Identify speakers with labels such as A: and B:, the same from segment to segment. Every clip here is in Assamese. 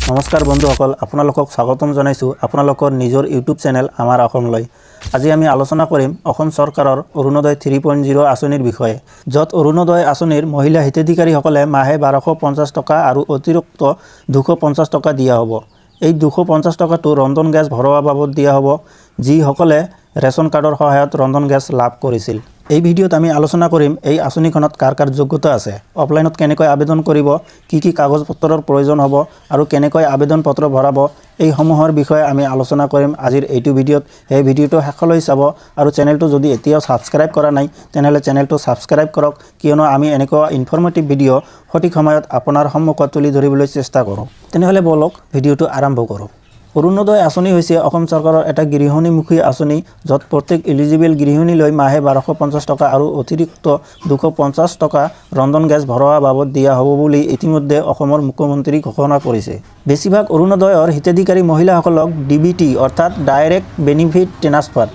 A: নমস্কাৰ বন্ধুসকল, আপোনালোকক স্বাগতম জনাইছোঁ আপোনালোকৰ নিজৰ ইউটিউব চেনেল আমাৰ অসমলৈ। আজি আমি আলোচনা কৰিম অসম চৰকাৰৰ অৰুণোদয় 3.0 আঁচনিৰ বিষয়ে, য'ত অৰুণোদয় আঁচনিৰ মহিলা হিতাধিকাৰীসকলে মাহে 1250 টকা আৰু অতিৰিক্ত 250 টকা দিয়া হ'ব। এই 250 টকাটো ৰন্ধন গেছ ভৰোৱা বাবদ দিয়া হ'ব, যিসকলে ৰেচন কাৰ্ডৰ সহায়ত ৰন্ধন গেছ লাভ কৰিছিল। এই ভিডিঅ'ত আমি আলোচনা কৰিম এই আঁচনিখনত কাৰ কাৰ যোগ্যতা আছে, অফলাইনত কেনেকৈ আবেদন কৰিব, কি কি কাগজ পত্ৰৰ প্ৰয়োজন হ'ব আৰু কেনেকৈ আবেদন পত্ৰ ভৰাব, এই সমূহৰ বিষয়ে আমি আলোচনা কৰিম আজিৰ এইটো ভিডিঅ'ত। এই ভিডিঅ'টো শেষলৈ চাব আৰু চেনেলটো যদি এতিয়াও ছাবস্ক্ৰাইব কৰা নাই তেনেহ'লে চেনেলটো ছাবস্ক্ৰাইব কৰক, কিয়নো আমি এনেকুৱা ইনফৰ্মেটিভ ভিডিঅ' সঠিক সময়ত আপোনাৰ সন্মুখত তুলি ধৰিবলৈ চেষ্টা কৰোঁ। তেনেহ'লে বলক ভিডিঅ'টো আৰম্ভ কৰোঁ। অৰুণোদয় আঁচনি হৈছে অসম চৰকাৰৰ এটা গৃহিণীমুখী আঁচনি, য'ত প্ৰত্যেক এলিজিবল গৃহিণীলৈ মাহে 1250 টকা আৰু অতিৰিক্ত 250 টকা ৰন্ধন গেছ ভৰোৱা বাবদ দিয়া হ'ব বুলি ইতিমধ্যে অসমৰ মুখ্যমন্ত্ৰী ঘোষণা কৰিছে। বেছিভাগ অৰুণোদয়ৰ হিতাধিকাৰী মহিলাসকলক DBT অৰ্থাৎ ডাইৰেক্ট বেনিফিট ট্ৰান্সফাৰ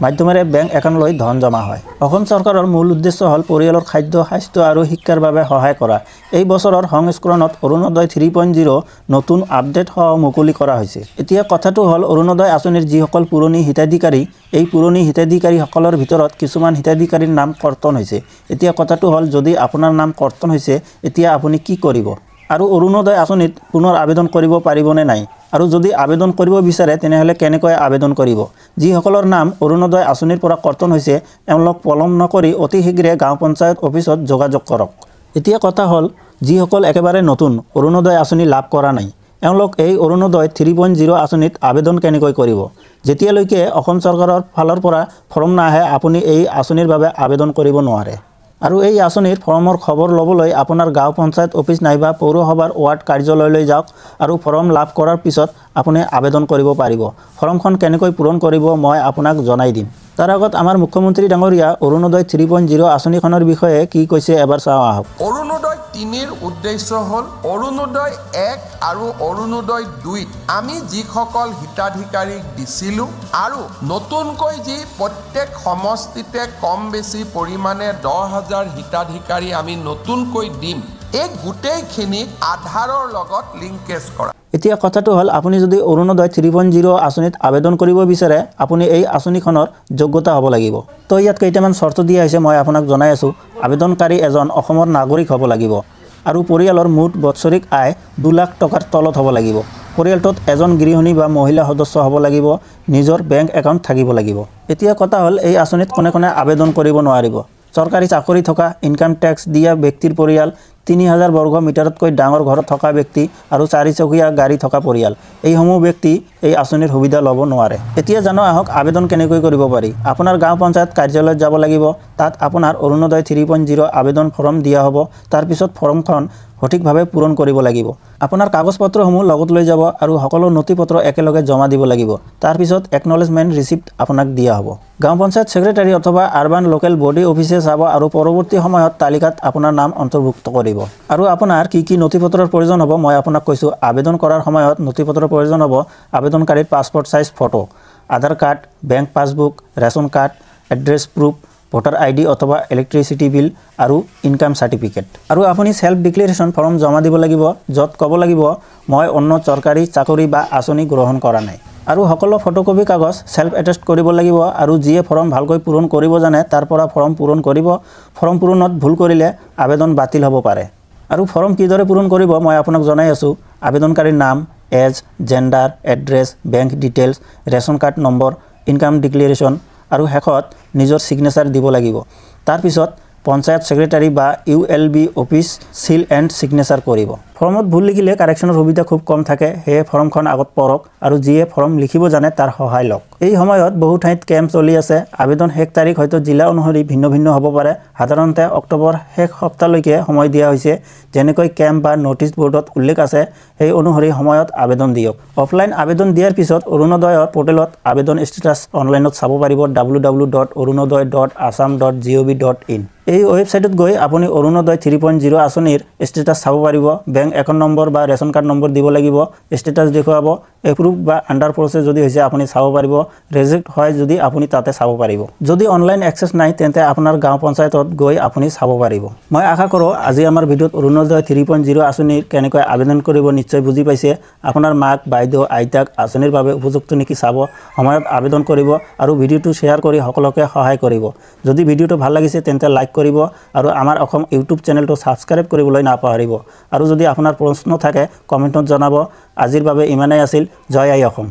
A: মাধ্যমেৰে বেংক একাউণ্টলৈ ধন জমা হয়। অসম চৰকাৰৰ মূল উদ্দেশ্য হ'ল পৰিয়ালৰ খাদ্য, স্বাস্থ্য আৰু শিক্ষাৰ বাবে সহায় কৰা। এই বছৰৰ সংস্কৰণত অৰুণোদয় 3.0 নতুন আপডেটসহ মুকলি কৰা হৈছে। এতিয়া কথাটো হ'ল, অৰুণোদয় আঁচনিৰ যিসকল পুৰণি হিতাধিকাৰী, এই পুৰণি হিতাধিকাৰীসকলৰ ভিতৰত কিছুমান হিতাধিকাৰীৰ নাম কৰ্তন হৈছে। এতিয়া কথাটো হ'ল, যদি আপোনাৰ নাম কৰ্তন হৈছে, এতিয়া আপুনি কি কৰিব আৰু অৰুণোদয় আঁচনিত পুনৰ আবেদন কৰিব পাৰিবনে নাই, আৰু যদি আবেদন কৰিব বিচাৰে তেনেহ'লে কেনেকৈ আবেদন কৰিব। যিসকলৰ নাম অৰুণোদয় আঁচনিৰ পৰা কৰ্তন হৈছে, তেওঁলোক পলম নকৰি অতি শীঘ্ৰে গাঁও পঞ্চায়ত অফিচত যোগাযোগ কৰক। এতিয়া কথা হ'ল, যিসকল একেবাৰে নতুন অৰুণোদয় আঁচনি লাভ কৰা নাই, তেওঁলোক এই অৰুণোদয় 3.0 আঁচনিত আবেদন কেনেকৈ কৰিব। যেতিয়ালৈকে অসম চৰকাৰৰ ফালৰ পৰা ফৰ্ম নাহে, আপুনি এই আঁচনিৰ বাবে আবেদন কৰিব নোৱাৰে। আৰু এই আঁচনিৰ ফৰ্মৰ খবৰ ল'বলৈ আপোনাৰ গাঁও পঞ্চায়ত অফিচ নাইবা পৌৰসভাৰ ৱাৰ্ড কাৰ্যালয়লৈ যাওক আৰু ফৰ্ম লাভ কৰাৰ পিছত আপুনি আবেদন কৰিব পাৰিব। ফৰ্মখন কেনেকৈ পূৰণ কৰিব মই আপোনাক জনাই দিম। তাৰ আগত আমাৰ মুখ্যমন্ত্ৰী ডাঙৰীয়া অৰুণোদয় 3.0 আঁচনিখনৰ বিষয়ে কি কৈছে এবাৰ চাওঁ আহক।
B: অৰুণোদয় 3ৰ উদ্দেশ্য হ'ল অৰুণোদয় 1 আৰু অৰুণোদয় 2 আমি যিসকল হিতাধিকাৰীক দিছিলোঁ আৰু নতুনকৈ যি প্ৰত্যেক সমষ্টিতে কম বেছি পৰিমাণে 10,000 হিতাধিকাৰী আমি নতুনকৈ দিম, এই গোটেইখিনি আধাৰৰ লগত লিংকেজ কৰা।
A: এতিয়া কথাটো হ'ল, আপুনি যদি অৰুণোদয় 3.0 আঁচনিত আবেদন কৰিব বিচাৰে, আপুনি এই আঁচনিখনৰ যোগ্যতা হ'ব লাগিব। তো ইয়াত কেইটামান চৰ্ত দিয়া হৈছে, মই আপোনাক জনাই আছোঁ। আবেদনকাৰী এজন অসমৰ নাগৰিক হ'ব লাগিব আৰু পৰিয়ালৰ মুঠ বৎসৰিক আয় 2 লাখ টকাৰ তলত হ'ব লাগিব। পৰিয়ালটোত এজন গৃহিণী বা মহিলা সদস্য হ'ব লাগিব, নিজৰ বেংক একাউণ্ট থাকিব লাগিব। এতিয়া কথা হ'ল, এই আঁচনিত কোনে কোনে আবেদন কৰিব নোৱাৰিব। চৰকাৰী চাকৰি থকা, ইনকাম টেক্স দিয়া ব্যক্তিৰ পৰিয়াল, 3000 বৰ্গ মিটাৰতকৈ ডাঙৰ ঘৰত থকা ব্যক্তি আৰু 4চকীয়া গাড়ী থকা পৰিয়াল, এইসমূহ ব্যক্তি এই আঁচনিৰ সুবিধা ল'ব নোৱাৰে। এতিয়া জানো আহক আবেদন কেনেকৈ কৰিব পাৰি। আপোনাৰ গাঁও পঞ্চায়ত কাৰ্যালয়ত যাব লাগিব। তাত আপোনাৰ অৰুণোদয় 3.0 আবেদন ফৰ্ম দিয়া হ'ব। তাৰপিছত ফৰ্মখন সঠিকভাৱে পূৰণ কৰিব লাগিব। আপোনাৰ কাগজ পত্ৰসমূহ লগত লৈ যাব আৰু সকলো নথি পত্ৰ একেলগে জমা দিব লাগিব। তাৰপিছত একনলেজমেণ্ট ৰিচিপ্ট আপোনাক দিয়া হ'ব। গাঁও পঞ্চায়ত ছেক্ৰেটাৰী অথবা আৰবান লোকেল বডি অফিচে চাব আৰু পৰৱৰ্তী সময়ত তালিকাত আপোনাৰ নাম অন্তৰ্ভুক্ত কৰিব। আৰু আপোনাৰ কি কি নথি পত্ৰৰ প্ৰয়োজন হ'ব মই আপোনাক কৈছোঁ। আবেদন কৰাৰ সময়ত নথি পত্ৰৰ প্ৰয়োজন হ'ব আবেদনকাৰীৰ passport size photo, Aadhaar card, bank passbook, ration card, address proof, voter ID অথবা ইলেক্ট্ৰিচিটি বিল আৰু ইনকাম চাৰ্টিফিকেট। আৰু আপুনি সেল্ফ ডিক্লেৰেশ্যন ফৰ্ম জমা দিব লাগিব, য'ত ক'ব লাগিব মই অন্য চৰকাৰী চাকৰি বা আঁচনি গ্ৰহণ কৰা নাই। আৰু সকলো ফটোকপি কাগজ সেল্ফ এটেষ্ট কৰিব লাগিব। আৰু যিয়ে ফৰ্ম ভালকৈ পূৰণ কৰিব জানে তাৰ পৰা ফৰ্ম পূৰণ কৰিব। ফৰ্ম পূৰণত ভুল কৰিলে আবেদন বাতিল হ'ব পাৰে। আৰু ফৰ্ম কিদৰে পূৰণ কৰিব মই আপোনাক জনাই আছোঁ। আবেদনকাৰীৰ নাম, age, gender, address, bank details, ration card number, income declaration আৰু শেষত নিজৰ ছিগনেচাৰ দিব লাগিব। তাৰপিছত পঞ্চায়ত ছেক্ৰেটাৰী বা ULB office seal and signature কৰিব। ফৰ্মত ভুল লিখিলে কাৰেকশ্যনৰ সুবিধা খুব কম থাকে, সেয়ে ফৰ্মখন আগত পঢ়ক আৰু যিয়ে ফৰ্ম লিখিব জানে তাৰ সহায় লওক। এই সময়ত বহু ঠাইত কেম্প চলি আছে। আবেদন শেষ তাৰিখ হয়তো জিলা অনুসৰি ভিন্ন ভিন্ন হ'ব পাৰে। সাধাৰণতে অক্টোবৰ শেষ সপ্তাহলৈকে সময় দিয়া হৈছে। যেনেকৈ কেম্প বা নটিছ বৰ্ডত উল্লেখ আছে, সেই অনুসৰি সময়ত আবেদন দিয়ক। অফলাইন আবেদন দিয়াৰ পিছত অৰুণোদয়ৰ পৰ্টেলত আবেদন ষ্টেটাছ অনলাইনত চাব পাৰিব, www.orunodaya.assam.gov.in। এই ৱেবছাইটত গৈ আপুনি অৰুণোদয় 3.0 আঁচনিৰ ষ্টেটাছ চাব পাৰিব। বেংক একাউণ্ট নম্বৰ বা ৰেচন কাৰ্ড নম্বৰ দিব লাগিব, ষ্টেটাছ দেখুৱাব, এপ্ৰুভ বা আণ্ডাৰ প্ৰচেছ যদি হৈছে আপুনি চাব পাৰিব, ৰিজেক্ট হয় যদি আপুনি তাতে চাব পাৰিব। যদি অনলাইন এক্সেছ নাই তেন্তে আপোনাৰ গাঁও পঞ্চায়তত গৈ আপুনি চাব পাৰিব। মই আশা কৰোঁ আজি আমাৰ ভিডিঅ'ত অৰুণোদয় 3.0 আঁচনিৰ কেনেকৈ আবেদন কৰিব নিশ্চয় বুজি পাইছে। আপোনাৰ মাক, বাইদেউ, আইতাক আঁচনিৰ বাবে উপযুক্ত নেকি চাব, সময়ত আবেদন কৰিব আৰু ভিডিঅ'টো শ্বেয়াৰ কৰি সকলোকে সহায় কৰিব। যদি ভিডিঅ'টো ভাল লাগিছে তেন্তে লাইক কৰিব আৰু আমাৰ অসম ইউটিউব চেনেলটো ছাবস্ক্ৰাইব কৰিবলৈ নাপাহৰিব। আৰু যদি আপোনাৰ প্ৰশ্ন থাকে কমেণ্টত জনাব। আজিৰ বাবে ইমানেই আছিল। জয় আই অসম।